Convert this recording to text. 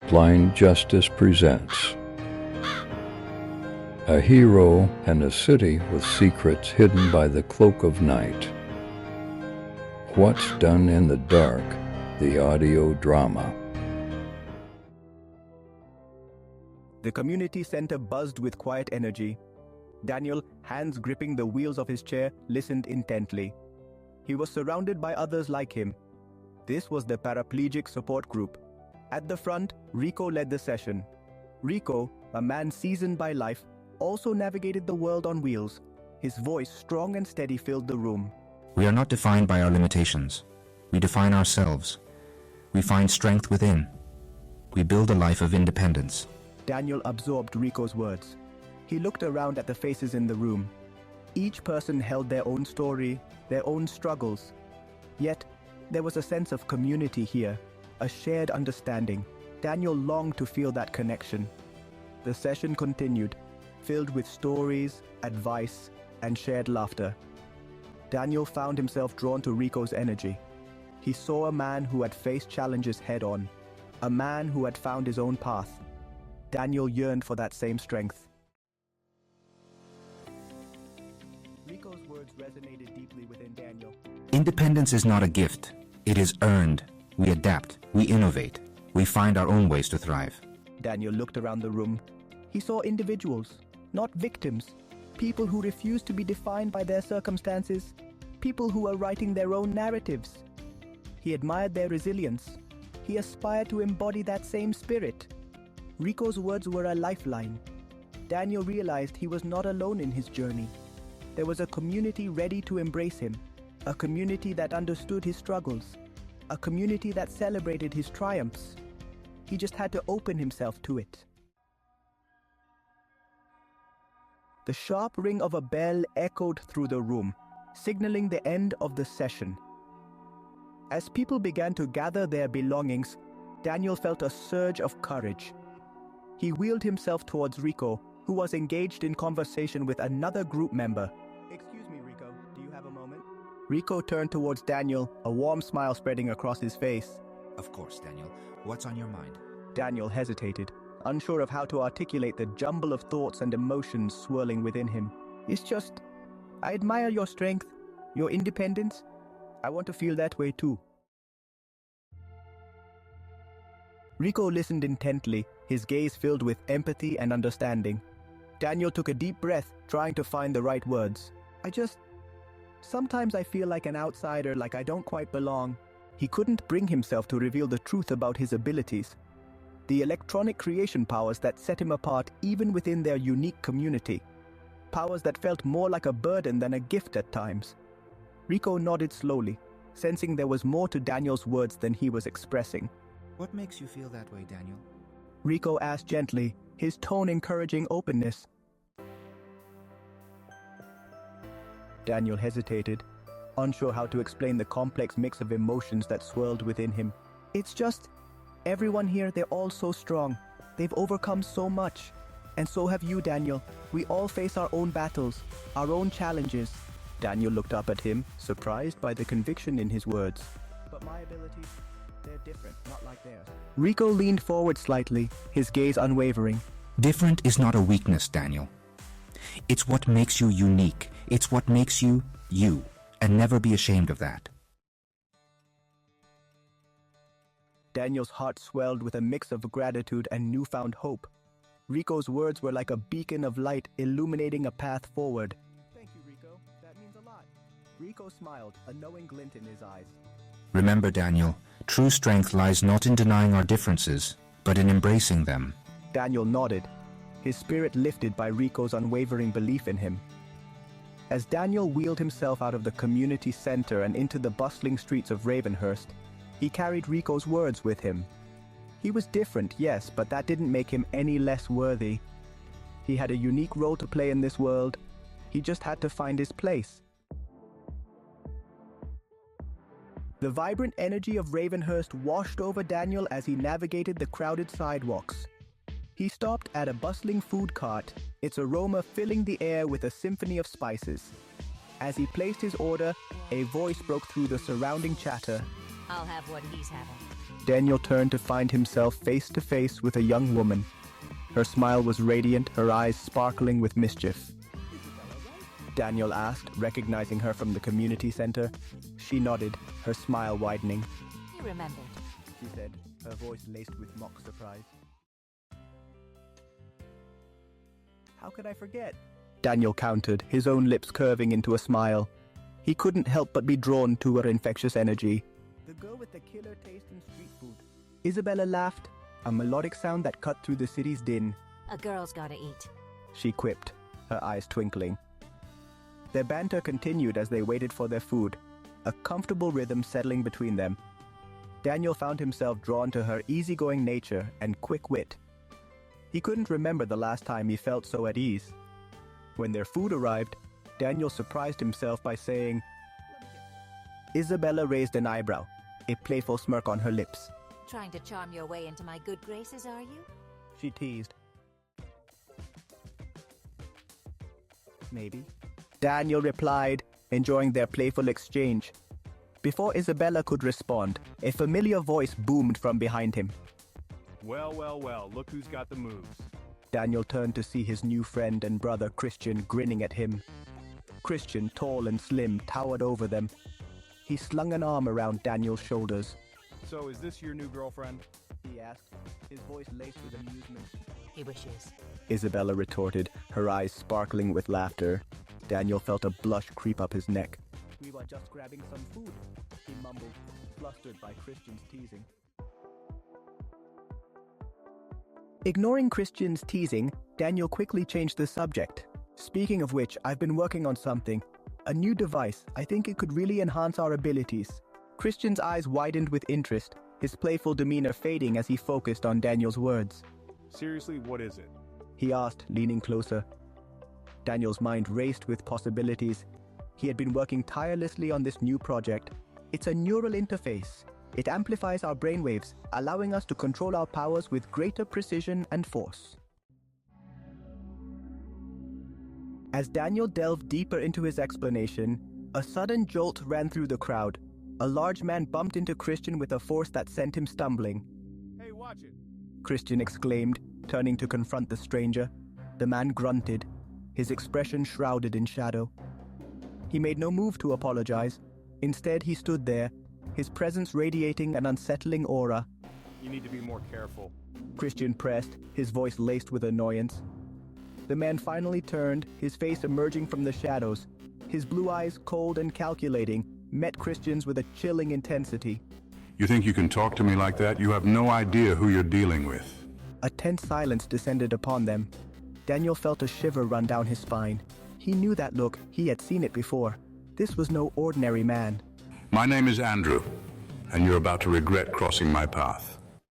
Blind Justice presents a hero and a city with secrets hidden by the cloak of night. What's Done in the Dark, the audio drama. The community center buzzed with quiet energy. Daniel, hands gripping the wheels of his chair, listened intently. He was surrounded by others like him. This was the paraplegic support group. At the front, Rico led the session. Rico, a man seasoned by life, also navigated the world on wheels. His voice, strong and steady, filled the room. We are not defined by our limitations. We define ourselves. We find strength within. We build a life of independence. Daniel absorbed Rico's words. He looked around at the faces in the room. Each person held their own story, their own struggles. Yet, there was a sense of community here, a shared understanding. Daniel longed to feel that connection. The session continued, filled with stories, advice, and shared laughter. Daniel found himself drawn to Rico's energy. He saw a man who had faced challenges head-on, a man who had found his own path. Daniel yearned for that same strength. Rico's words resonated deeply within Daniel. Independence is not a gift. It is earned. We adapt. We innovate. We find our own ways to thrive. Daniel looked around the room. He saw individuals, not victims. People who refused to be defined by their circumstances. People who are writing their own narratives. He admired their resilience. He aspired to embody that same spirit. Rico's words were a lifeline. Daniel realized he was not alone in his journey. There was a community ready to embrace him, a community that understood his struggles, a community that celebrated his triumphs. He just had to open himself to it. The sharp ring of a bell echoed through the room, signaling the end of the session. As people began to gather their belongings, Daniel felt a surge of courage. He wheeled himself towards Rico, who was engaged in conversation with another group member. "Excuse me, Rico, do you have a moment?" Rico turned towards Daniel, a warm smile spreading across his face. Of course, Daniel. What's on your mind? Daniel hesitated, unsure of how to articulate the jumble of thoughts and emotions swirling within him. "It's just, I admire your strength, your independence. I want to feel that way too." Rico listened intently, his gaze filled with empathy and understanding. Daniel took a deep breath, trying to find the right words. Sometimes I feel like an outsider, like I don't quite belong." He couldn't bring himself to reveal the truth about his abilities, the electronic creation powers that set him apart even within their unique community, powers that felt more like a burden than a gift at times. Rico nodded slowly, sensing there was more to Daniel's words than he was expressing. What makes you feel that way, Daniel? Rico asked gently, his tone encouraging openness. Daniel hesitated, unsure how to explain the complex mix of emotions that swirled within him. "It's just, everyone here, they're all so strong. They've overcome so much. And so have you, Daniel. We all face our own battles, our own challenges." Daniel looked up at him, surprised by the conviction in his words. "But my abilities, they're different, not like theirs." Rico leaned forward slightly, his gaze unwavering. Different is not a weakness, Daniel. It's what makes you unique. It's what makes you, you. And never be ashamed of that. Daniel's heart swelled with a mix of gratitude and newfound hope. Rico's words were like a beacon of light illuminating a path forward. "Thank you, Rico. That means a lot." Rico smiled, a knowing glint in his eyes. Remember, Daniel, true strength lies not in denying our differences, but in embracing them. Daniel nodded, his spirit lifted by Rico's unwavering belief in him. As Daniel wheeled himself out of the community center and into the bustling streets of Ravenhurst, he carried Rico's words with him. He was different, yes, but that didn't make him any less worthy. He had a unique role to play in this world. He just had to find his place. The vibrant energy of Ravenhurst washed over Daniel as he navigated the crowded sidewalks. He stopped at a bustling food cart, its aroma filling the air with a symphony of spices. As he placed his order, a voice broke through the surrounding chatter. I'll have what he's having. Daniel turned to find himself face to face with a young woman. Her smile was radiant, her eyes sparkling with mischief. Daniel asked, recognizing her from the community center. She nodded, her smile widening. You remembered. She said, her voice laced with mock surprise. How could I forget? Daniel countered, his own lips curving into a smile. He couldn't help but be drawn to her infectious energy. The girl with the killer taste in street food. Isabella laughed, a melodic sound that cut through the city's din. A girl's gotta eat. She quipped, her eyes twinkling. Their banter continued as they waited for their food, a comfortable rhythm settling between them. Daniel found himself drawn to her easygoing nature and quick wit. He couldn't remember the last time he felt so at ease. When their food arrived, Daniel surprised himself by saying, Isabella raised an eyebrow, a playful smirk on her lips. Trying to charm your way into my good graces, are you? She teased. Maybe. Daniel replied, enjoying their playful exchange. Before Isabella could respond, a familiar voice boomed from behind him. Well, well, well, look who's got the moves. Daniel turned to see his new friend and brother Christian grinning at him. Christian, tall and slim, towered over them. He slung an arm around Daniel's shoulders. So is this your new girlfriend? He asked, his voice laced with amusement. He wishes. Isabella retorted, her eyes sparkling with laughter. Daniel felt a blush creep up his neck. We were just grabbing some food, he mumbled, flustered by Christian's teasing. Ignoring Christian's teasing, Daniel quickly changed the subject. Speaking of which, I've been working on something. A new device. I think it could really enhance our abilities. Christian's eyes widened with interest, his playful demeanor fading as he focused on Daniel's words. Seriously, what is it? He asked, leaning closer. Daniel's mind raced with possibilities. He had been working tirelessly on this new project. It's a neural interface. It amplifies our brainwaves, allowing us to control our powers with greater precision and force. As Daniel delved deeper into his explanation, a sudden jolt ran through the crowd. A large man bumped into Christian with a force that sent him stumbling. Hey, watch it! Christian exclaimed, turning to confront the stranger. The man grunted, his expression shrouded in shadow. He made no move to apologize. Instead, he stood there, his presence radiating an unsettling aura. You need to be more careful. Christian pressed, his voice laced with annoyance. The man finally turned, his face emerging from the shadows. His blue eyes, cold and calculating, met Christian's with a chilling intensity. You think you can talk to me like that? You have no idea who you're dealing with. A tense silence descended upon them. Daniel felt a shiver run down his spine. He knew that look, he had seen it before. This was no ordinary man. My name is Andrew, and you're about to regret crossing my path.